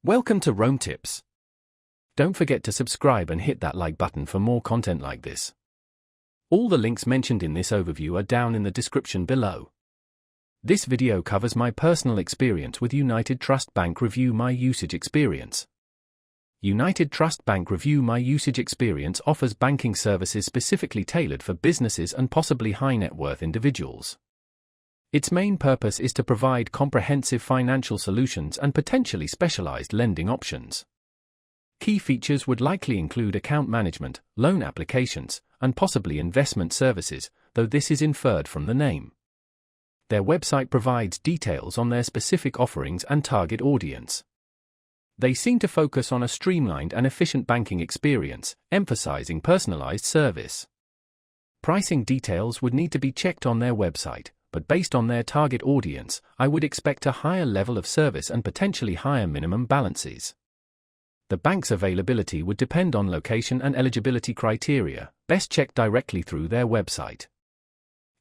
Welcome to Rome Tips. Don't forget to subscribe and hit that like button for more content like this. All the links mentioned in this overview are down in the description below. This video covers my personal experience with United Trust Bank Review My Usage Experience. United Trust Bank Review My Usage Experience offers banking services specifically tailored for businesses and possibly high net worth individuals. Its main purpose is to provide comprehensive financial solutions and potentially specialized lending options. Key features would likely include account management, loan applications, and possibly investment services, though this is inferred from the name. Their website provides details on their specific offerings and target audience. They seem to focus on a streamlined and efficient banking experience, emphasizing personalized service. Pricing details would need to be checked on their website, but based on their target audience, I would expect a higher level of service and potentially higher minimum balances. The bank's availability would depend on location and eligibility criteria, best checked directly through their website.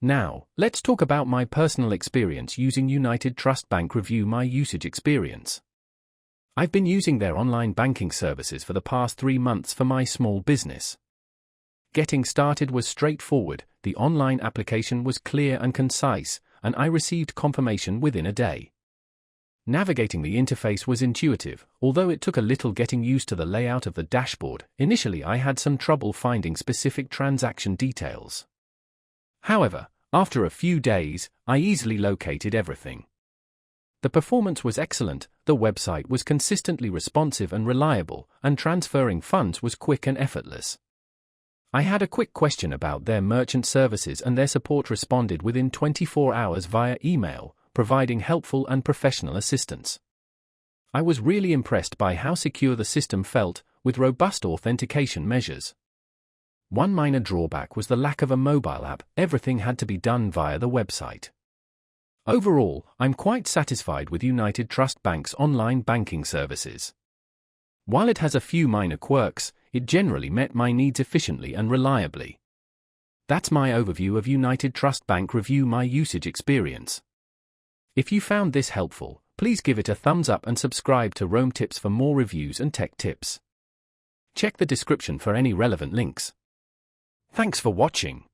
Now, let's talk about my personal experience using United Trust Bank Review My Usage Experience. I've been using their online banking services for the past 3 months for my small business. Getting started was straightforward, the online application was clear and concise, and I received confirmation within a day. Navigating the interface was intuitive, although it took a little getting used to the layout of the dashboard. Initially I had some trouble finding specific transaction details. However, after a few days, I easily located everything. The performance was excellent, the website was consistently responsive and reliable, and transferring funds was quick and effortless. I had a quick question about their merchant services and their support responded within 24 hours via email, providing helpful and professional assistance. I was really impressed by how secure the system felt, with robust authentication measures. One minor drawback was the lack of a mobile app. Everything had to be done via the website. Overall, I'm quite satisfied with United Trust Bank's online banking services. While it has a few minor quirks, it generally met my needs efficiently and reliably. That's my overview of United Trust Bank Review My Usage Experience. If you found this helpful, please give it a thumbs up and subscribe to Rome Tips for more reviews and tech tips. Check the description for any relevant links. Thanks for watching.